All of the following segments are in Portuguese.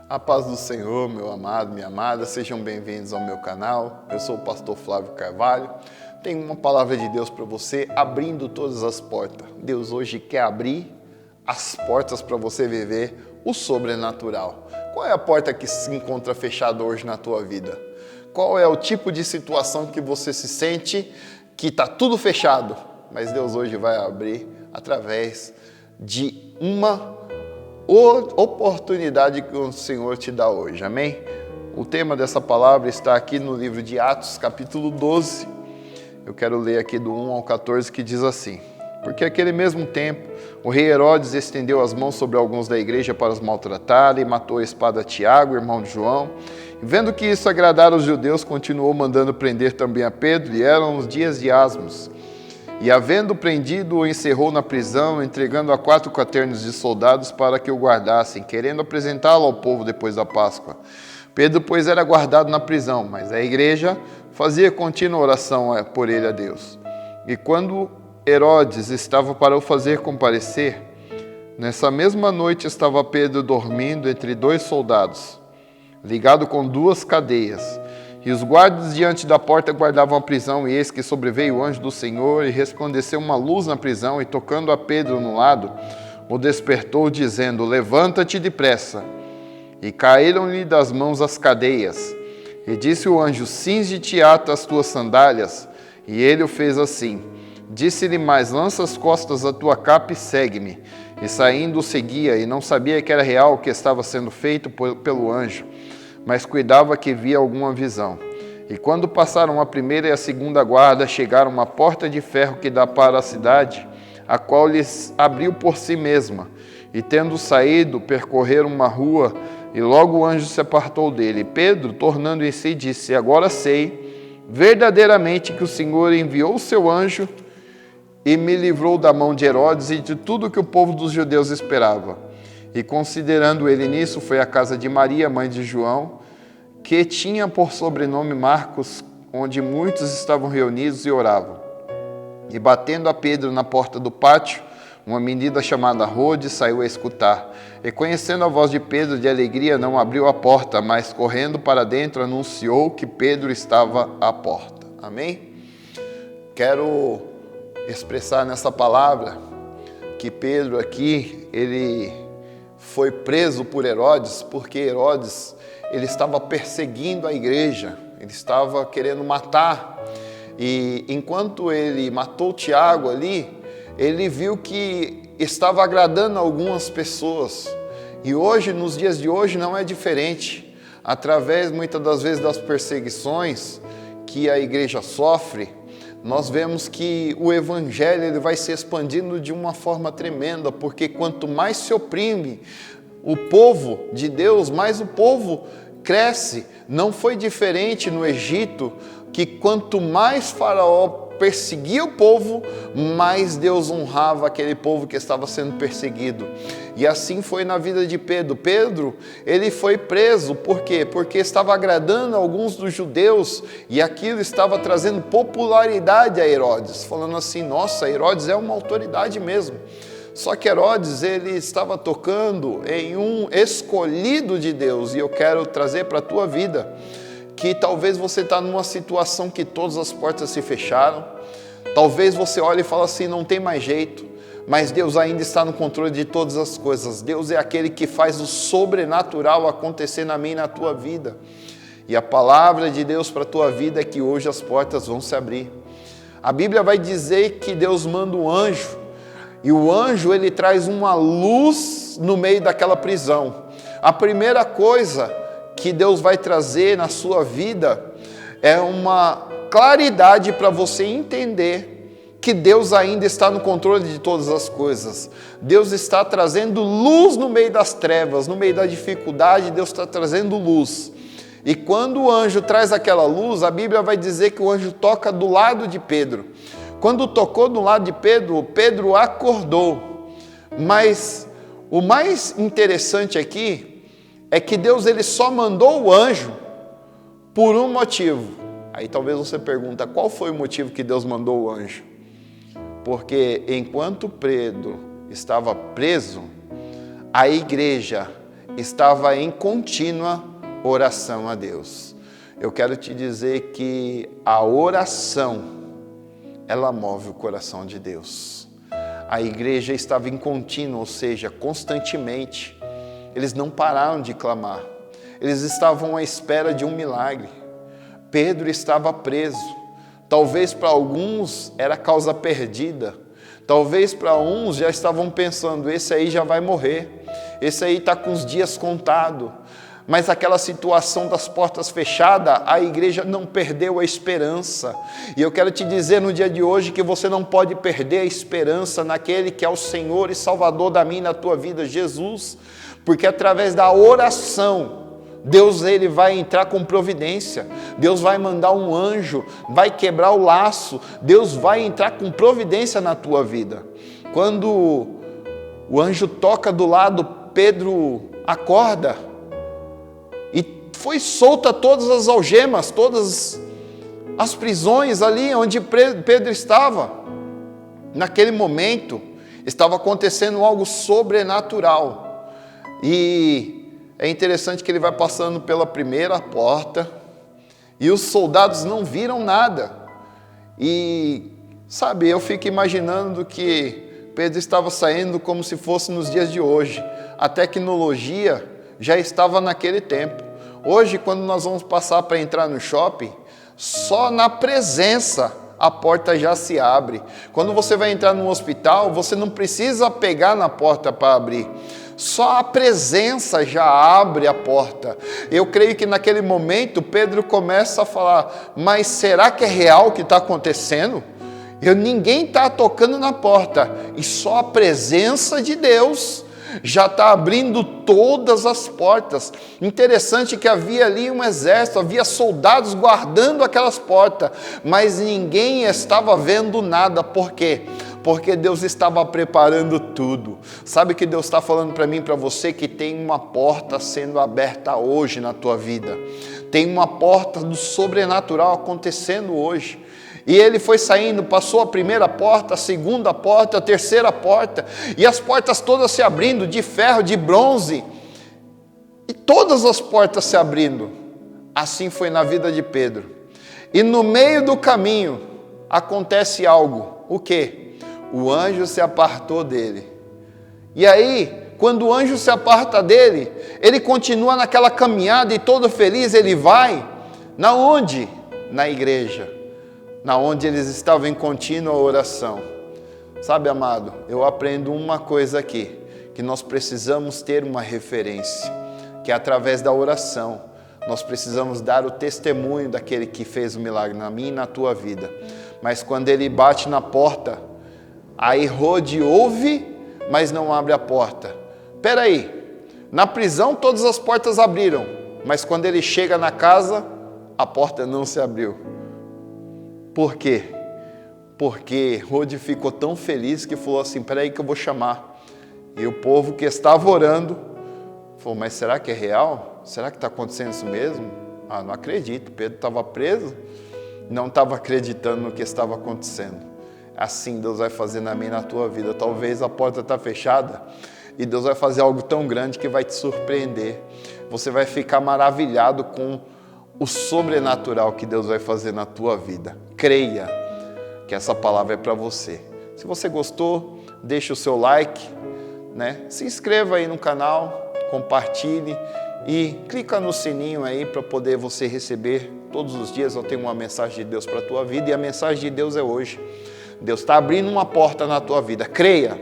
A paz do Senhor, meu amado, minha amada, sejam bem-vindos ao meu canal. Eu sou o pastor Flávio Carvalho. Tenho uma palavra de Deus para você, abrindo todas as portas. Deus hoje quer abrir as portas para você viver o sobrenatural. Qual é a porta que se encontra fechada hoje na tua vida? Qual é o tipo de situação que você se sente que está tudo fechado? Mas Deus hoje vai abrir através de uma oportunidade que o Senhor te dá hoje, amém? O tema dessa palavra está aqui no livro de Atos, capítulo 12. Eu quero ler aqui do 1 ao 14, que diz assim: Porque naquele mesmo tempo, o rei Herodes estendeu as mãos sobre alguns da igreja para os maltratar e matou a espada Tiago, irmão de João. E vendo que isso agradara aos judeus, continuou mandando prender também a Pedro, e eram os dias de Asmos. E, havendo prendido, o encerrou na prisão, entregando a 4 quaternos de soldados para que o guardassem, querendo apresentá-lo ao povo depois da Páscoa. Pedro, pois, era guardado na prisão, mas a igreja fazia contínua oração por ele a Deus. E quando Herodes estava para o fazer comparecer, nessa mesma noite estava Pedro dormindo entre 2 soldados, ligado com 2 cadeias. E os guardas diante da porta guardavam a prisão, e eis que sobreveio o anjo do Senhor, e resplandeceu uma luz na prisão, e tocando a Pedro no lado, o despertou, dizendo: Levanta-te depressa. E caíram-lhe das mãos as cadeias. E disse o anjo: Cinge-te e ata as tuas sandálias. E ele o fez assim. Disse-lhe mais: Lança as costas a tua capa e segue-me. E saindo o seguia, e não sabia que era real o que estava sendo feito pelo anjo, mas cuidava que via alguma visão. E quando passaram a primeira e a segunda guarda, chegaram a uma porta de ferro que dá para a cidade, a qual lhes abriu por si mesma. E tendo saído, percorreram uma rua, e logo o anjo se apartou dele. Pedro, tornando em si, disse: Agora sei verdadeiramente que o Senhor enviou o seu anjo e me livrou da mão de Herodes e de tudo que o povo dos judeus esperava. E considerando ele nisso, foi à casa de Maria, mãe de João, que tinha por sobrenome Marcos, onde muitos estavam reunidos e oravam. E batendo a Pedro na porta do pátio, uma menina chamada Rode saiu a escutar. E conhecendo a voz de Pedro de alegria, não abriu a porta, mas correndo para dentro anunciou que Pedro estava à porta. Amém? Quero expressar nessa palavra que Pedro aqui, ele foi preso por Herodes, porque Herodes, ele estava perseguindo a igreja, ele estava querendo matar. E enquanto ele matou Tiago ali, ele viu que estava agradando algumas pessoas. E hoje, nos dias de hoje, não é diferente. Através, muitas das vezes, das perseguições que a igreja sofre, nós vemos que o evangelho ele vai se expandindo de uma forma tremenda, porque quanto mais se oprime o povo de Deus, mais o povo cresce. Não foi diferente no Egito, que quanto mais Faraó perseguia o povo, mais Deus honrava aquele povo que estava sendo perseguido. E assim foi na vida de Pedro. Pedro, ele foi preso, por quê? Porque estava agradando alguns dos judeus, e aquilo estava trazendo popularidade a Herodes, falando assim: nossa, Herodes é uma autoridade mesmo. Só que Herodes, ele estava tocando em um escolhido de Deus, e eu quero trazer para a tua vida que talvez você está numa situação que todas as portas se fecharam, talvez você olhe e fale assim: não tem mais jeito, mas Deus ainda está no controle de todas as coisas. Deus é aquele que faz o sobrenatural acontecer na minha e na tua vida, e a palavra de Deus para a tua vida é que hoje as portas vão se abrir. A Bíblia vai dizer que Deus manda um anjo, e o anjo ele traz uma luz no meio daquela prisão. A primeira coisa que Deus vai trazer na sua vida é uma claridade para você entender que Deus ainda está no controle de todas as coisas. Deus está trazendo luz no meio das trevas, no meio da dificuldade, Deus está trazendo luz. E quando o anjo traz aquela luz, a Bíblia vai dizer que o anjo toca do lado de Pedro. Quando tocou do lado de Pedro, Pedro acordou. Mas o mais interessante aqui é que Deus ele só mandou o anjo por um motivo. Aí talvez você pergunta: qual foi o motivo que Deus mandou o anjo? Porque enquanto Pedro estava preso, a igreja estava em contínua oração a Deus. Eu quero te dizer que a oração, ela move o coração de Deus. A igreja estava em contínuo, ou seja, constantemente. Eles não pararam de clamar. Eles estavam à espera de um milagre. Pedro estava preso. Talvez para alguns era causa perdida. Talvez para uns já estavam pensando, esse aí já vai morrer. Esse aí está com os dias contados. Mas aquela situação das portas fechadas, a igreja não perdeu a esperança. E eu quero te dizer no dia de hoje que você não pode perder a esperança naquele que é o Senhor e Salvador da minha e da tua vida, Jesus. Porque através da oração, Deus ele vai entrar com providência. Deus vai mandar um anjo, vai quebrar o laço. Deus vai entrar com providência na tua vida. Quando o anjo toca do lado, Pedro acorda. E foi solta todas as algemas, todas as prisões ali onde Pedro estava. Naquele momento, estava acontecendo algo sobrenatural. E é interessante que ele vai passando pela primeira porta, e os soldados não viram nada. E, sabe, eu fico imaginando que Pedro estava saindo como se fosse nos dias de hoje. A tecnologia já estava naquele tempo. Hoje, quando nós vamos passar para entrar no shopping, só na presença a porta já se abre. Quando você vai entrar no hospital, você não precisa pegar na porta para abrir. Só a presença já abre a porta. Eu creio que naquele momento Pedro começa a falar, mas será que é real o que está acontecendo? Ninguém está tocando na porta, e só a presença de Deus já está abrindo todas as portas. Interessante que havia ali um exército, havia soldados guardando aquelas portas, mas ninguém estava vendo nada. Por quê? Porque Deus estava preparando tudo. Sabe que Deus está falando para mim e para você que tem uma porta sendo aberta hoje na tua vida. Tem uma porta do sobrenatural acontecendo hoje. E ele foi saindo, passou a primeira porta, a segunda porta, a terceira porta, e as portas todas se abrindo, de ferro, de bronze, e todas as portas se abrindo. Assim foi na vida de Pedro. E no meio do caminho acontece algo. O quê? O anjo se apartou dele. E aí, quando o anjo se aparta dele, ele continua naquela caminhada e todo feliz ele vai. Na onde? Na igreja. Na onde eles estavam em contínua oração. Sabe, amado, eu aprendo uma coisa aqui, que nós precisamos ter uma referência, que através da oração, nós precisamos dar o testemunho daquele que fez o milagre na minha e na tua vida. Mas quando ele bate na porta, aí Rode ouve, mas não abre a porta. Espera aí, na prisão todas as portas abriram, mas quando ele chega na casa, a porta não se abriu. Por quê? Porque Rode ficou tão feliz que falou assim, espera aí que eu vou chamar. E o povo que estava orando, falou, mas será que é real? Será que está acontecendo isso mesmo? Não acredito, Pedro estava preso, não estava acreditando no que estava acontecendo. Assim Deus vai fazer na minha e na tua vida. Talvez a porta está fechada e Deus vai fazer algo tão grande que vai te surpreender. Você vai ficar maravilhado com o sobrenatural que Deus vai fazer na tua vida. Creia que essa palavra é para você. Se você gostou, deixa o seu like, né? Se inscreva aí no canal, compartilhe e clica no sininho aí para poder você receber. Todos os dias eu tenho uma mensagem de Deus para a tua vida e a mensagem de Deus é hoje. Deus está abrindo uma porta na tua vida. Creia,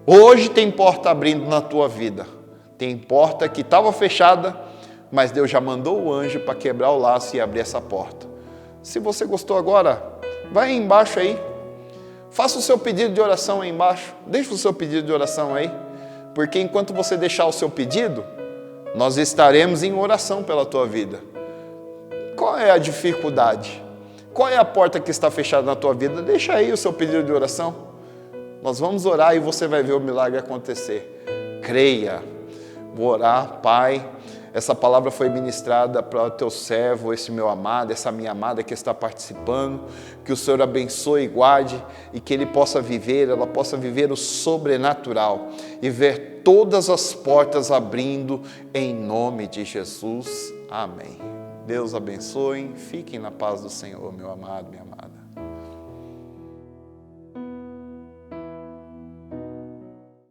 hoje tem porta abrindo na tua vida. Tem porta que estava fechada, mas Deus já mandou o anjo para quebrar o laço e abrir essa porta. Se você gostou agora, vai aí embaixo aí. Faça o seu pedido de oração aí embaixo. Deixa o seu pedido de oração aí. Porque enquanto você deixar o seu pedido, nós estaremos em oração pela tua vida. Qual é a dificuldade? Qual é a porta que está fechada na tua vida? Deixa aí o seu pedido de oração. Nós vamos orar e você vai ver o milagre acontecer. Creia. Vou orar, Pai. essa palavra foi ministrada para o teu servo, esse meu amado, essa minha amada que está participando, que o Senhor abençoe e guarde, e que ele possa viver, ela possa viver o sobrenatural, e ver todas as portas abrindo, em nome de Jesus, amém. Deus abençoe, fiquem na paz do Senhor, meu amado, minha amada.